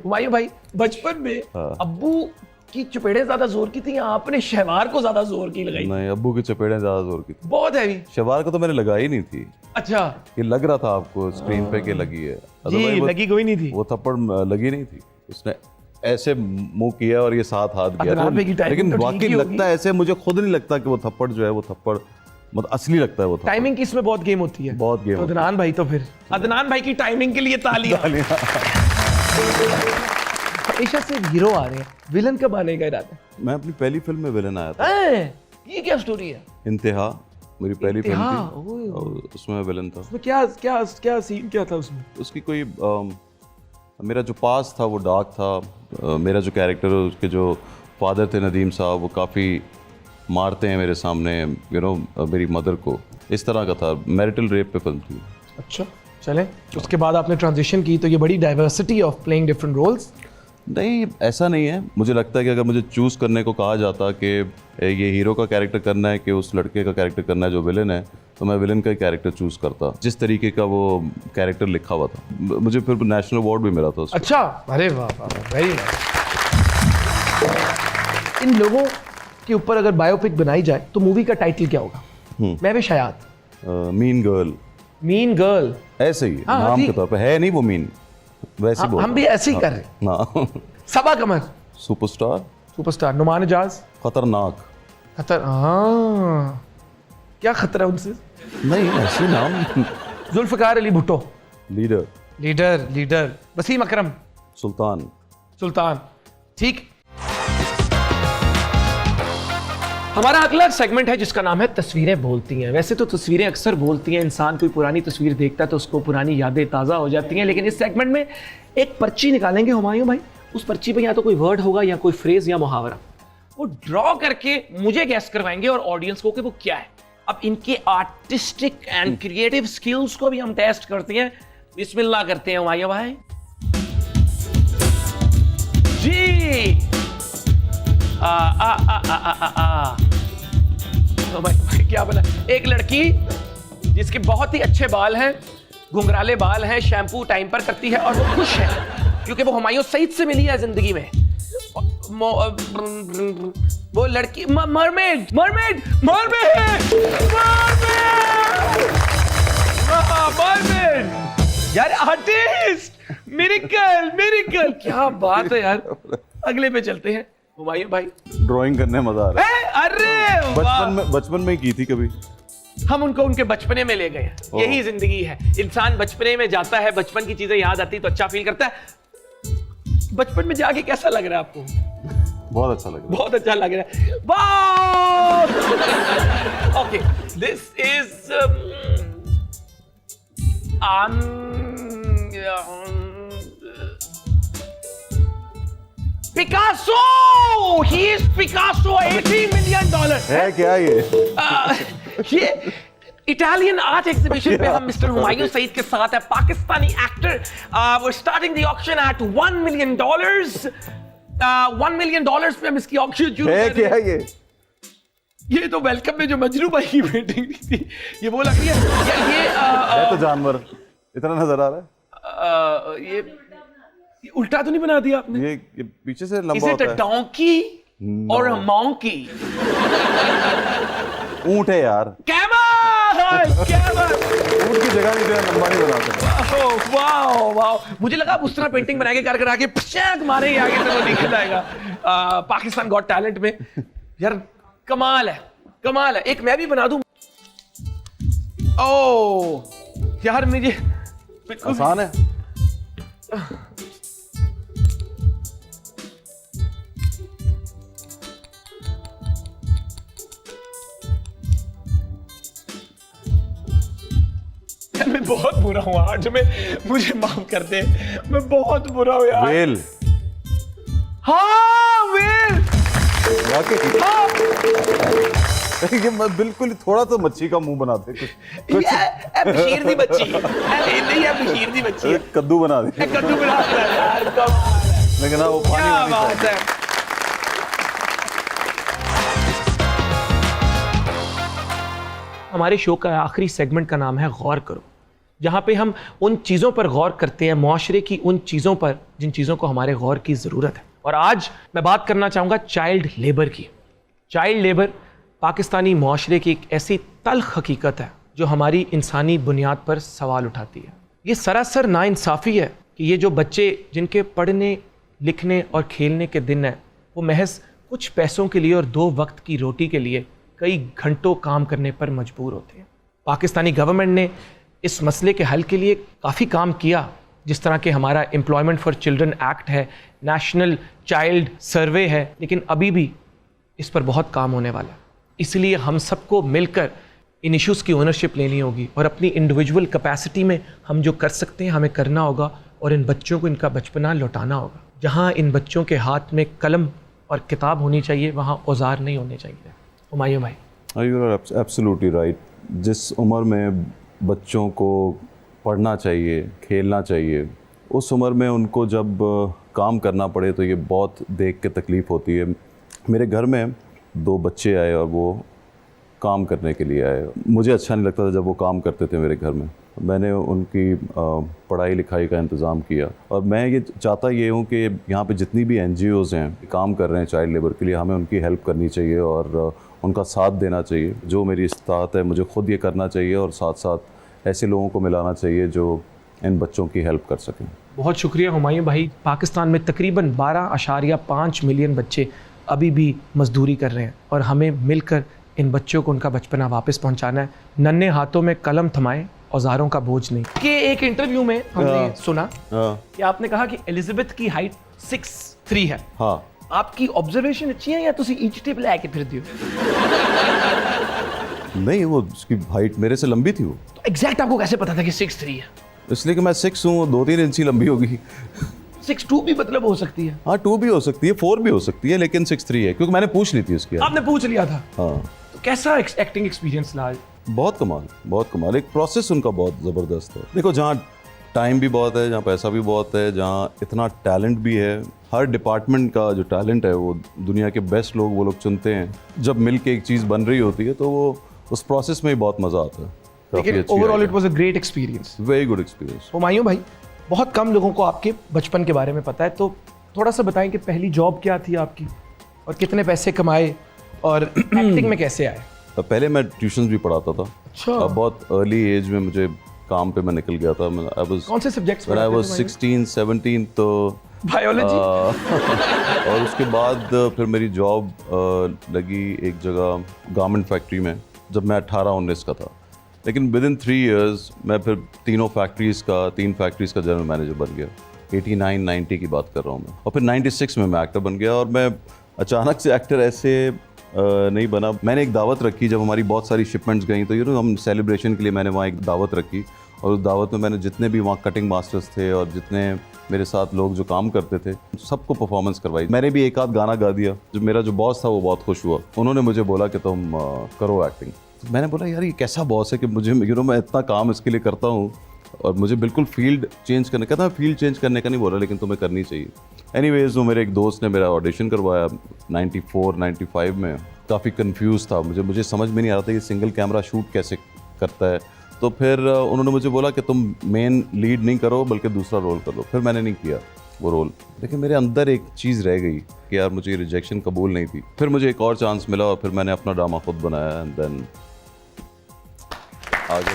हुमायूं भाई बचपन में अब्बू की चपेड़े ज्यादा जोर की थी या आपने शहवार को ज्यादा जोर की लगाई? नहीं, अब्बू की चपेड़े ज्यादा जोर की थी। बहुत हैवी। शहवार को तो मैंने लगाई नहीं थी। अच्छा, ये लग रहा था आपको स्क्रीन पे कि लगी है, जी लगी कोई नहीं थी। वो थप्पड़ लगी नहीं थी। उसने ऐसे मुंह किया और ये साथ हाथ किया अदनान भाई की तो, लेकिन टाइमिंग तो वाकई ठीक ही लगता है ऐसे, मुझे खुद नहीं लगता कि वो थप्पड़ जो है वो थप्पड़ मतलब असली लगता है वो थप्पड़। टाइमिंग की इसमें बहुत गेम होती है। बहुत गेम तो होती है। अदनान भाई, तो फिर अदनान भाई की टाइमिंग के लिए तालियां। हमेशा से हीरो आ रहे हैं, विलन कब आने का इरादा है? मैं अपनी पहली फिल्म में विलन आया था। ये क्या स्टोरी है? इंतहा मेरी पहली फिल्म इंतहा, थी और उसमें मैं विलन था। उसमें क्या क्या क्या सीन क्या था उसमें? उसकी कोई मेरा जो पास था वो डार्क था। मेरा जो कैरेक्टर है उसके जो फादर थे नदीम साहब, वो काफ़ी मारते हैं मेरे सामने, मेरी मदर को। इस तरह का था, मैरिटल रेप पे फिल्म थी। अच्छा चलें, उसके बाद आपने ट्रांजिशन की, तो ये बड़ी diversity of playing different roles. नहीं, ऐसा नहीं है। मुझे लगता है कि अगर मुझे चूज़ करने को कहा जाता कि ये हीरो का कैरेक्टर करना है कि उस लड़के का कैरेक्टर करना है जो विलन है, तो मैं विलन का ही कैरेक्टर चूज़ करता, जिस तरीके का वो कैरेक्टर लिखा हुआ था। मुझे फिर नेशनल अवार्ड भी मिला था उसको। अच्छा, अरे वाह वाह, वेरी नाइस। इन लोगों के ऊपर अगर बायोपिक बनाई जाए तो मूवी का टाइटल क्या होगा? मैं भी शायद मीन गर्ल। मीन गर्ल, ऐसे ही हाँ, नाम के तौर पे है, नहीं वो मीन, वैसे बोल हम भी ऐसे ही कर रहे हैं। ना। सबा कमर सुपरस्टार। सुपरस्टार, नुमान एजाज खतरनाक। खतर, हाँ क्या खतरा उनसे? नहीं, ऐसे नाम। Zulfiqar Ali Bhutto leader. Leader leader Wasim Akram सुल्तान। सुल्तान। ठीक, हमारा अगला सेगमेंट है जिसका नाम है तस्वीरें बोलती हैं। वैसे तो तस्वीरें अक्सर बोलती हैं, इंसान कोई पुरानी तस्वीर देखता है तो उसको पुरानी यादें ताज़ा हो जाती हैं, लेकिन इस सेगमेंट में एक पर्ची निकालेंगे हुमायूं भाई। उस पर्ची पे या तो कोई वर्ड होगा या कोई फ्रेज या मुहावरा, वो ड्रॉ करके मुझे गैस करवाएंगे और ऑडियंस को कि वो क्या है। अब इनके आर्टिस्टिक एंड क्रिएटिव स्किल्स को भी हम टेस्ट करते हैं। बिस्मिल्लाह करते हैं हुमायूं भाई जी। तो भाई क्या बोला? एक लड़की जिसके बहुत ही अच्छे बाल हैं, घुंघराले बाल हैं, शैम्पू टाइम पर करती है और वो खुश है क्योंकि वो हुमायूं सईद से मिली है जिंदगी में। वो लड़की मरमेड मरमेड मरमेड मरमेड यार, आर्टिस्ट, मिरेकल मिरेकल, क्या बात है यार। अगले पे चलते हैं हुमायूं भाई। ड्राइंग करने मजा आ रहा है। अरे बचपन में की थी कभी। हम उनको उनके बचपने में ले गए हैं। यही जिंदगी है, इंसान बचपने में जाता है, बचपन की चीजें याद आती तो अच्छा फील करता है। बचपन में जाके कैसा लग रहा है आपको? बहुत अच्छा लग रहा है। बहुत अच्छा लग रहा है। वाह! Okay, this is Picasso. He is Picasso, $18 million है क्या ये? ये इटालियन आर्ट एग्जीबिशन पे हम मिस्टर हुमायूं सईद के साथ है, पाकिस्तानी एक्टर। वो starting the auction at $1 million. $1 million पे हम इसकी ऑक्शन शुरू है कर रहे क्या हैं। ये तो वेलकम में जो मजनू भाई की पेंटिंग थी, ये वो लग रही है। है तो जानवर इतना नजर आ रहा है। ये उल्टा तो नहीं बना दिया आपने? ये पीछे से लंबा Is it होता a है। donkey or a monkey? ऊंट है यार। Camel camel. ऊंट की जगह भी जो है लंबा नहीं बना सकता। वाओ वाओ, मुझे लगा उस तरह पेंटिंग बना के कर आगे पशाक मारे आगे से वो निकल आएगा। पाकिस्तान गॉट टैलेंट में यार कमाल है, कमाल है। एक मैं भी बना दूं। ओ यार, मुझे आसान है। मैं बहुत बुरा हूँ आज में, मुझे माफ कर दे, मैं बहुत बुरा हूँ यार। वेल। हाँ वेल। हाँ। ये बिल्कुल थोड़ा तो मच्छी का मुंह बनाते कुछ। ये बशीर दी बच्ची, नहीं ये बशीर दी बच्ची है। कद्दू बना दे। कद्दू बना दिया यार, लेकिन वो पानी क्या वानी बात है। हमारे शो का आखिरी सेगमेंट का नाम है गौर करो। जहाँ पे हम उन चीज़ों पर गौर करते हैं, मुआशरे की उन चीज़ों पर जिन चीज़ों को हमारे गौर की ज़रूरत है। और आज मैं बात करना चाहूँगा चाइल्ड लेबर की। चाइल्ड लेबर पाकिस्तानी मुआशरे की एक ऐसी तल्ख हकीकत है जो हमारी इंसानी बुनियाद पर सवाल उठाती है। ये सरासर नाइंसाफ़ी है कि ये जो बच्चे जिनके पढ़ने लिखने और खेलने के दिन हैं, वो महज कुछ पैसों के लिए और 2 वक्त की रोटी के लिए कई घंटों काम करने पर मजबूर होते हैं। पाकिस्तानी गवर्नमेंट ने इस मसले के हल के लिए काफ़ी काम किया, जिस तरह के हमारा एम्प्लॉयमेंट फॉर चिल्ड्रन एक्ट है, नेशनल चाइल्ड सर्वे है, लेकिन अभी भी इस पर बहुत काम होने वाला है। इसलिए हम सबको मिलकर इन इश्यूज़ की ओनरशिप लेनी होगी और अपनी इंडिविजुअल कैपेसिटी में हम जो कर सकते हैं हमें करना होगा और इन बच्चों को इनका बचपना लौटाना होगा। जहाँ इन बच्चों के हाथ में कलम और किताब होनी चाहिए, वहाँ औजार नहीं होने चाहिए। हुमायूं भाई। You are absolutely right. जिस उम्र में बच्चों को पढ़ना चाहिए, खेलना चाहिए, उस उम्र में उनको जब काम करना पड़े तो ये बहुत देख के तकलीफ़ होती है। मेरे घर में 2 बच्चे आए और वो काम करने के लिए आए। मुझे अच्छा नहीं लगता था जब वो काम करते थे मेरे घर में। मैंने उनकी पढ़ाई लिखाई का इंतज़ाम किया और मैं ये चाहता ये हूँ कि यहाँ पे जितनी भी NGOs हैं काम कर रहे हैं चाइल्ड लेबर के लिए, हमें उनकी हेल्प करनी चाहिए और उनका साथ देना चाहिए। जो मेरी इस्तात है मुझे ख़ुद ये करना चाहिए और साथ साथ ऐसे लोगों को मिलाना चाहिए जो इन बच्चों की हेल्प कर सकें। बहुत शुक्रिया हुमायूं भाई। पाकिस्तान में तकरीबन 12.5 मिलियन बच्चे अभी भी मजदूरी कर रहे हैं और हमें मिलकर इन बच्चों को उनका बचपना वापस पहुंचाना है। नन्हे हाथों में कलम थमाएं, औजारों का बोझ नहीं। कि एक इंटरव्यू में हमने सुना कि आपने कहा कि एलिजाबेथ की हाइट 6'3" है। हाँ, आपकी ऑब्जर्वेशन अच्छी है या तुसी ईच टिप लेके फिरदे हो? नहीं, वो उसकी हाइट मेरे से लंबी थी। वो तो एग्जैक्ट आपको कैसे पता था कि 6'3" है? इसलिए कि मैं 6 हूँ, 2-3 इंच ही लंबी होगी। 6'2" भी मतलब हो सकती है। हाँ, 2 भी हो सकती है, 4 भी हो सकती है, लेकिन 6'3" है क्योंकि मैंने पूछ ली थी उसकी। आपने पूछ लिया था? हाँ। तो कैसा एक्टिंग एक्सपीरियंस रहा? बहुत कमाल, बहुत कमाल। एक प्रोसेस उनका बहुत ज़बरदस्त है। देखो, जहाँ टाइम भी बहुत है, जहाँ पैसा भी बहुत है, जहाँ इतना टैलेंट भी है, हर डिपार्टमेंट का जो टैलेंट है वो दुनिया के बेस्ट लोग वो लोग चुनते हैं। जब मिल के एक चीज़ बन रही होती है तो वो उस प्रोसेस में ही बहुत मज़ा आता है। लेकिन overall it was a great experience. Very good experience. Humayun भाई, बहुत कम लोगों को आपके बचपन के बारे में पता है, तो थोड़ा सा बताएं कि पहली जॉब क्या थी आपकी और कितने पैसे कमाए और एक्टिंग में कैसे आए? पहले मैं ट्यूशन्स भी पढ़ाता था। अच्छा। अब बहुत अर्ली एज में मुझे काम पे मैं निकल गया था। कौन से सब्जेक्ट्स व्हेन आई वाज 16-17 तो बायोलॉजी। और उसके बाद फिर मेरी जॉब लगी एक जगह गारमेंट फैक्ट्री में जब मैं 18-19 का था। लेकिन विद इन 3 इयर्स मैं फिर 3 फैक्ट्रीज़ का जनरल मैनेजर बन गया। 89-90 की बात कर रहा हूँ मैं। और फिर 96 में मैं एक्टर बन गया और मैं अचानक से एक्टर ऐसे नहीं बना। मैंने एक दावत रखी जब हमारी बहुत सारी शिपमेंट्स गई, तो हम सेलिब्रेशन के लिए मैंने वहाँ एक दावत रखी और उस दावत में मैंने जितने भी वहाँ कटिंग मास्टर्स थे और जितने मेरे साथ लोग जो काम करते थे सबको परफॉर्मेंस करवाई। मैंने भी एक आध गाना गा दिया। जो मेरा जो बॉस था वो बहुत खुश हुआ। उन्होंने मुझे बोला कि तुम करो एक्टिंग। तो मैंने बोला यार ये कैसा बॉस है कि मुझे मैं इतना काम इसके लिए करता हूँ और मुझे बिल्कुल फील्ड चेंज करने का था। फील्ड चेंज करने का नहीं बोला, लेकिन तुम्हें करनी चाहिए। एनीवेज, वो मेरे एक दोस्त ने मेरा ऑडिशन करवाया 94-95 में। काफ़ी कंफ्यूज था, मुझे समझ में नहीं आ रहा था कि सिंगल कैमरा शूट कैसे करता है। तो फिर उन्होंने मुझे बोला कि तुम मेन लीड नहीं करो बल्कि दूसरा रोल कर लो। फिर मैंने नहीं किया वो रोल, लेकिन मेरे अंदर एक चीज़ रह गई कि यार मुझे रिजेक्शन कबूल नहीं थी। फिर मुझे एक और चांस मिला और फिर मैंने अपना ड्रामा खुद बनाया एंड देन आगे